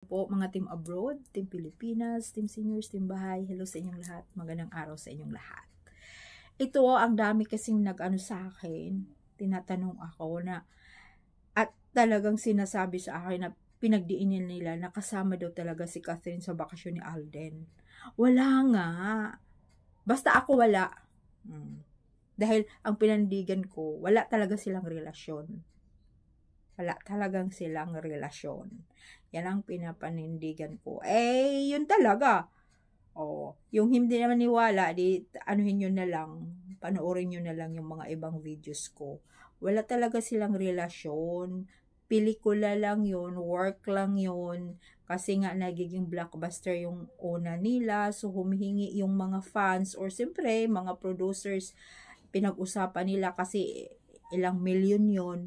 Po mga team abroad, team Pilipinas, team seniors, team bahay, hello sa inyong lahat, magandang araw sa inyong lahat. Ito, ang dami kasing nag-ano sa akin, tinatanong ako na, at talagang sinasabi sa akin na pinagdiinin nila na kasama daw talaga si Catherine sa bakasyon ni Alden. Wala nga. Basta ako wala. Dahil ang pinandigan ko, wala talaga silang relasyon. Wala talagang silang relasyon. Yan ang pinapanindigan ko. Yun talaga. Yung hindi naman niwala, di anuhin nyo na lang, panoorin nyo na lang yung mga ibang videos ko. Wala talaga silang relasyon. Pelikula lang yun, work lang yun. Kasi nga nagiging blockbuster yung una nila. So humihingi yung mga fans or siyempre mga producers, pinag-usapan nila kasi ilang milyon yun.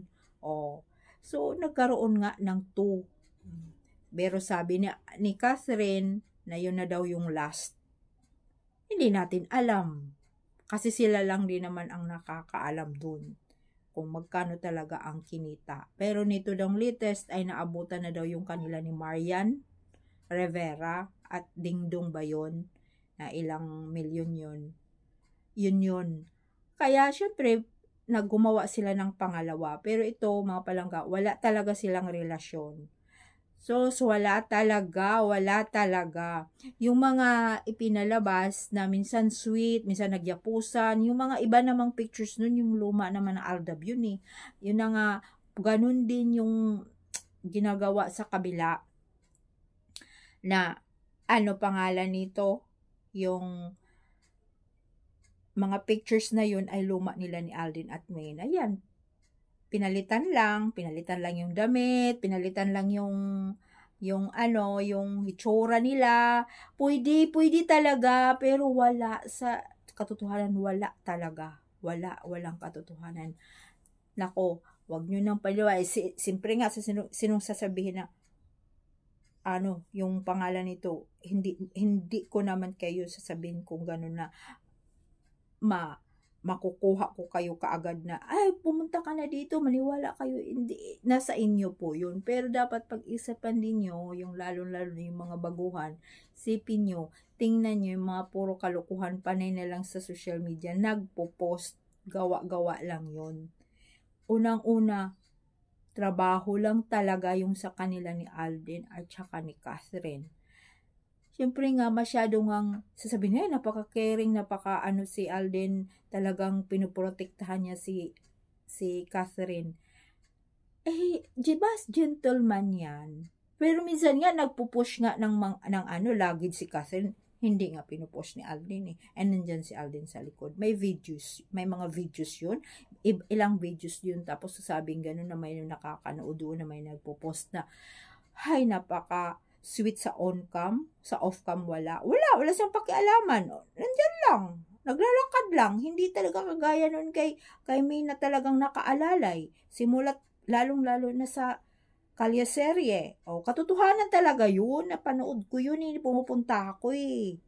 So, nagkaroon nga ng 2. Pero sabi ni Catherine na yun na daw yung last. Hindi natin alam. Kasi sila lang din naman ang nakakaalam dun kung magkano talaga ang kinita. Pero nito daw latest ay naabutan na daw yung kanila ni Marian Rivera at Dingdong ba yun? Na ilang milyon yun. Yun. Kaya syempre, naggumawa sila ng pangalawa. Pero ito, mga palangga, wala talaga silang relasyon. So wala talaga. Yung mga ipinalabas na minsan sweet, minsan nagyapusan, yung mga iba namang pictures nun, yung luma naman na Aldab yun eh. Yun na nga, ganun din yung ginagawa sa kabila na, ano pangalan nito, yung mga pictures na yun ay luma nila ni Alden at Maine. Ayan, pinalitan lang yung damit, pinalitan lang yung hitsura nila. Pwede talaga, pero wala sa katotohanan, wala talaga. Walang katotohanan. Nako, wag nyo nang paliwa. Siyempre nga, sinong sasabihin na, yung pangalan nito, hindi ko naman kayo sasabihin kung gano'n na, makukuha ko kayo kaagad na, ay, pumunta ka na dito, maniwala kayo. Hindi, nasa inyo po yun. Pero dapat pag-isapan din nyo, yung lalo-lalo yung mga baguhan, sipin nyo, tingnan nyo yung mga puro kalukuhan, panay na lang sa social media, nagpo-post, gawa-gawa lang yun. Unang-una, trabaho lang talaga yung sa kanila ni Alden at saka ni Catherine. Siyempre nga, masyado ngang sasabihin, napaka-caring, si Alden, talagang pinuprotektahan niya si Catherine. Diba, gentleman yan? Pero minsan nga, nagpupush nga ng lagid si Catherine, hindi nga pinupush ni Alden eh. And nandyan si Alden sa likod. May mga videos yun. Ilang videos yun. Tapos sasabing gano'n na may nakakanood doon na may nagpo-post na, hay, napaka-sweet sa on-cam, sa off-cam wala siyang pakialaman. Nandyan lang, naglalakad lang, hindi talaga kagaya nun kay May na talagang nakaalalay. Simulat, lalong-lalo na sa kalyeserye. Katotohanan talaga yun, napanood ko yun, pumupunta ako eh.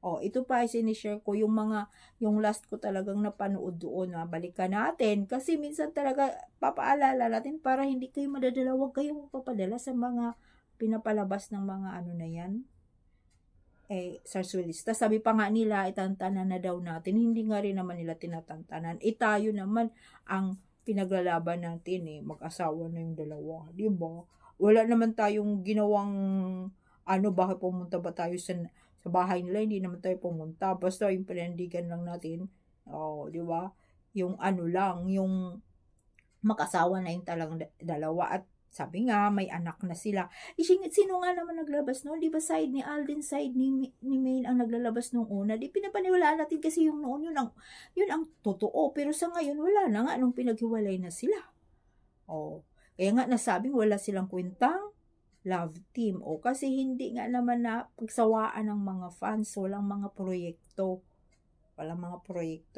Ito pa ay sinishare ko yung last ko talagang napanood doon. Balikan natin. Kasi minsan talaga papaalala natin para hindi kayo madadala. Huwag kayong papadala sa mga pinapalabas ng mga na yan. Sarsuelista. Sabi pa nga nila, itantanan na daw natin. Hindi nga rin naman nila tinatantanan. Tayo naman ang pinaglalaban natin eh. Mag-asawa na yung dalawa. Diba? Wala naman tayong ginawang bakit pumunta ba tayo sa bahay nila, hindi naman tayo pumunta. Basta yung pinandigan lang natin. Di ba? Yung lang, yung mag-asawa na yung talagang dalawa. At sabi nga, may anak na sila. Sino nga naman naglalabas noon? Di ba side ni Alden, side ni Maine ang naglalabas nung una? Di pinapaniwalaan natin kasi yung noon, yun ang totoo. Pero sa ngayon, wala na nga nung pinaghiwalay na sila. Kaya nga nasabing wala silang kwentang love team. Kasi hindi nga naman na pagsawaan ng mga fans, walang mga proyekto.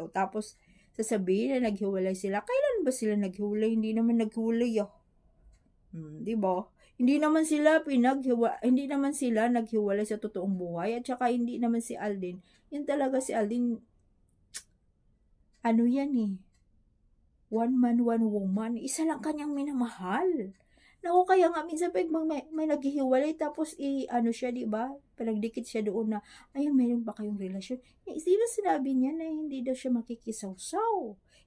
Tapos, sasabihin na naghiwalay sila. Kailan ba sila naghiwalay? Hindi naman naghiwalay diba? Hindi naman sila naghiwalay sa totoong buhay. At saka hindi naman si Alden. Yun talaga si Alden, yan eh. One man, one woman. Isa lang kanyang minamahal. Naku, kaya nga minsan pag may naghihiwalay tapos ano siya, di ba? Pinagdikit siya doon na, ayun, mayroon ba kayong relasyon? Eh, sino sinabi niya na hindi daw siya makikisawsaw?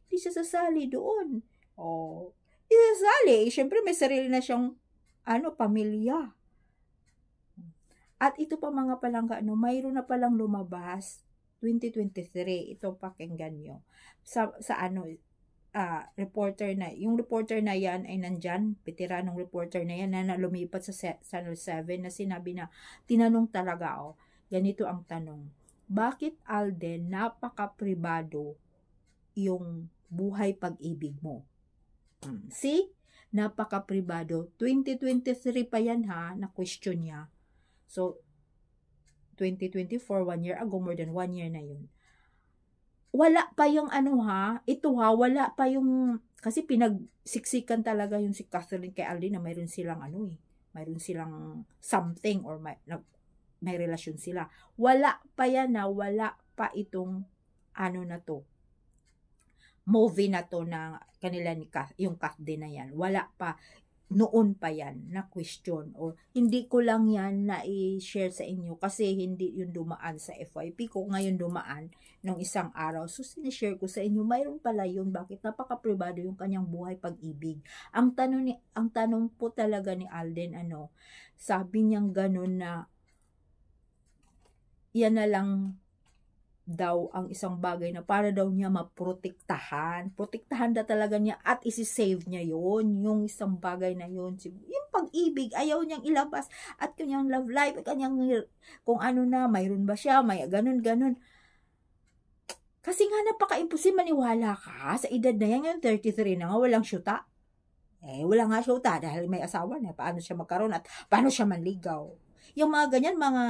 Hindi siya sasali doon. Oh, hindi sasali. Siyempre, may sarili na siyang, pamilya. At ito pa mga palangga, mayroon na palang lumabas, 2023, ito pakinggan nyo. Sa reporter na, yung reporter na yan ay nandyan, veteranong reporter na yan na lumipat sa Channel 7 na sinabi na, tinanong talaga, ganito ang tanong, bakit Alden napaka-pribado yung buhay pag-ibig mo? See? Napaka-pribado. 2023 pa yan na question niya. So, 2024, 1 year ago, more than 1 year na yun. Wala pa yung wala pa yung, kasi pinagsiksikan talaga yung si Catherine kay Alden na mayroon silang mayroon silang something or may relasyon sila. Wala pa yan wala pa itong na to, movie na to na kanila yung Catherine na yan. Wala pa. Noon pa yan na question o hindi ko lang yan na i-share sa inyo kasi hindi yun dumaan sa FYP ko, ngayon dumaan nung isang araw, so sinishare ko sa inyo, mayroon pala yun, bakit napaka-privado yung kanyang buhay pag-ibig. Ang tanong po talaga ni Alden, sabi niyang ganun na yan na lang daw ang isang bagay na para daw niya maprotektahan na talaga niya at isi-save niya yon, yung isang bagay na yon, yung pag-ibig, ayaw niyang ilabas at kanyang love life, kanyang kung mayroon ba siya, may ganun kasi nga napaka-imposible maniwala ka sa edad na yan, yung 33 na nga, walang syuta, wala nga syuta dahil may asawa na, paano siya magkaroon at paano siya manligaw. Yung mga ganyan, mga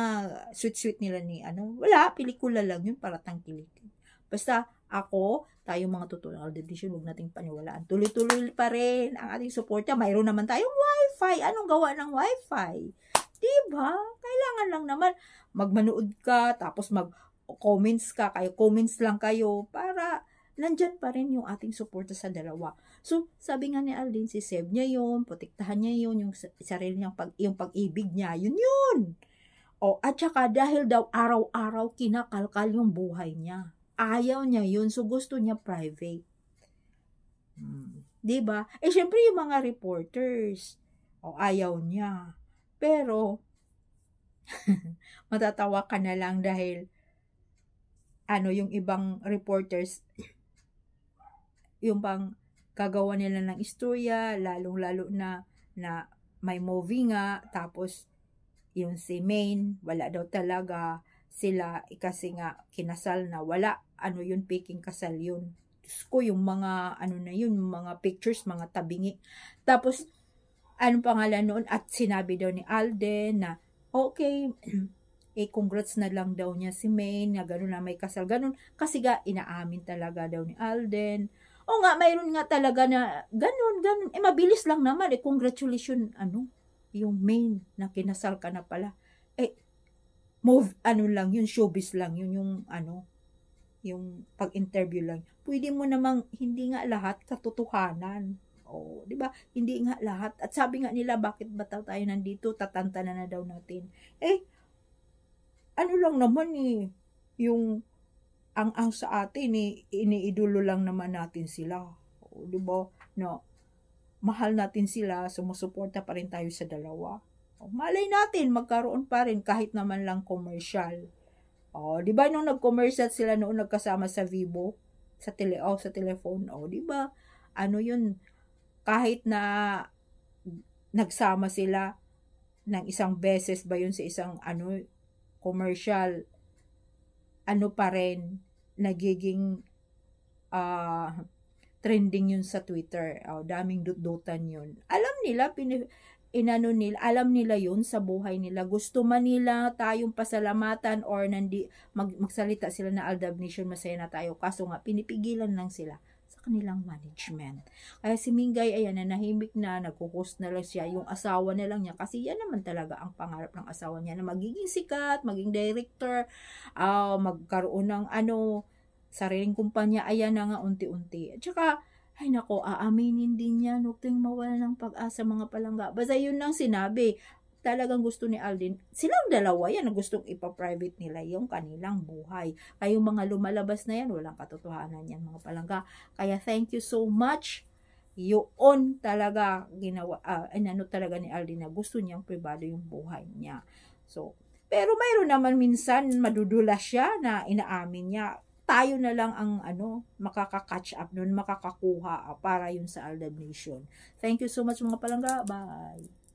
sweet-sweet nila ni wala, pelikula lang yun para tangkilikin. Basta tayong mga totoong Alden Vision, huwag nating paniwalaan. Tuloy-tuloy pa rin ang ating suporta. Mayroon naman tayong wifi. Anong gawa ng wifi? Diba? Kailangan lang naman magmanood ka, tapos mag-comments ka, comments lang kayo para nandyan pa rin yung ating suporta sa dalawa. So, sabi nga ni Alden, save niya yun, protektahan niya yun, yung sarili niyang yung pag-ibig niya, yun. At saka dahil daw araw-araw kinakalkal yung buhay niya. Ayaw niya yun, so gusto niya private. Diba? Syempre yung mga reporters, ayaw niya. Pero, matatawa ka na lang dahil, yung ibang reporters, yung pang gagawa nila ng istorya, lalong-lalo na may movie nga, tapos yung si Maine, wala daw talaga sila, kasi nga kinasal na, wala, yun, peking kasal yun. Diyos ko, yung mga, na yun, mga pictures, mga tabingi. Tapos, anong pangalan noon? At sinabi daw ni Alden na, okay, congrats na lang daw niya si Maine, na gano'n na may kasal, gano'n. Kasi inaamin talaga daw ni Alden. Nga, mayroon nga talaga na ganun. Mabilis lang naman. Congratulations, yung Maine na kinasal ka na pala. Lang yun, showbiz lang yun, yung pag-interview lang. Pwede mo namang, hindi nga lahat katotohanan. Di ba? Hindi nga lahat. At sabi nga nila, bakit ba tayo nandito? Tatantanan na daw natin. Lang naman yung ang sa atin iniidolo lang naman natin sila. Di ba? No, mahal natin sila, sumusuporta pa rin tayo sa dalawa. Malay natin, magkaroon pa rin kahit naman lang commercial. Di ba nung nag-commercial sila noon nagkasama sa Vivo, sa telephone, di ba? Yun, kahit na nagsama sila ng isang beses ba yun sa isang commercial, pa rin nagiging trending yun sa Twitter. Daming dut-dutan yun. Alam nila, alam nila yun sa buhay nila. Gusto man nila tayong pasalamatan or magsalita sila na Aldab Nation, masaya na tayo. Kaso nga, pinipigilan lang sila sa kanilang management. Kaya si Mingay, ayan, nanahimik na, nag-host na lang siya, yung asawa na lang niya, kasi yan naman talaga ang pangarap ng asawa niya, na magiging sikat, maging director, magkaroon ng sariling kumpanya, ayan na nga unti-unti. At saka, Ay nako, aaminin din niya, huwag tayong mawala ng pag-asa mga palangga. Basta yun lang sinabi, talagang gusto ni Alden, silang dalawa yan, na gustong ipa-private nila yung kanilang buhay. Kayong mga lumalabas na yan, walang katotohanan yan mga palangga. Kaya thank you so much. Yun talaga ginawa, ano talaga ni Alden na gusto niyang privado yung buhay niya. So, pero mayroon naman minsan madudulas siya na inaamin niya. Tayo na lang ang makaka-catch up nun, makakakuha para yun sa Aldab Nation. Thank you so much mga palangga. Bye!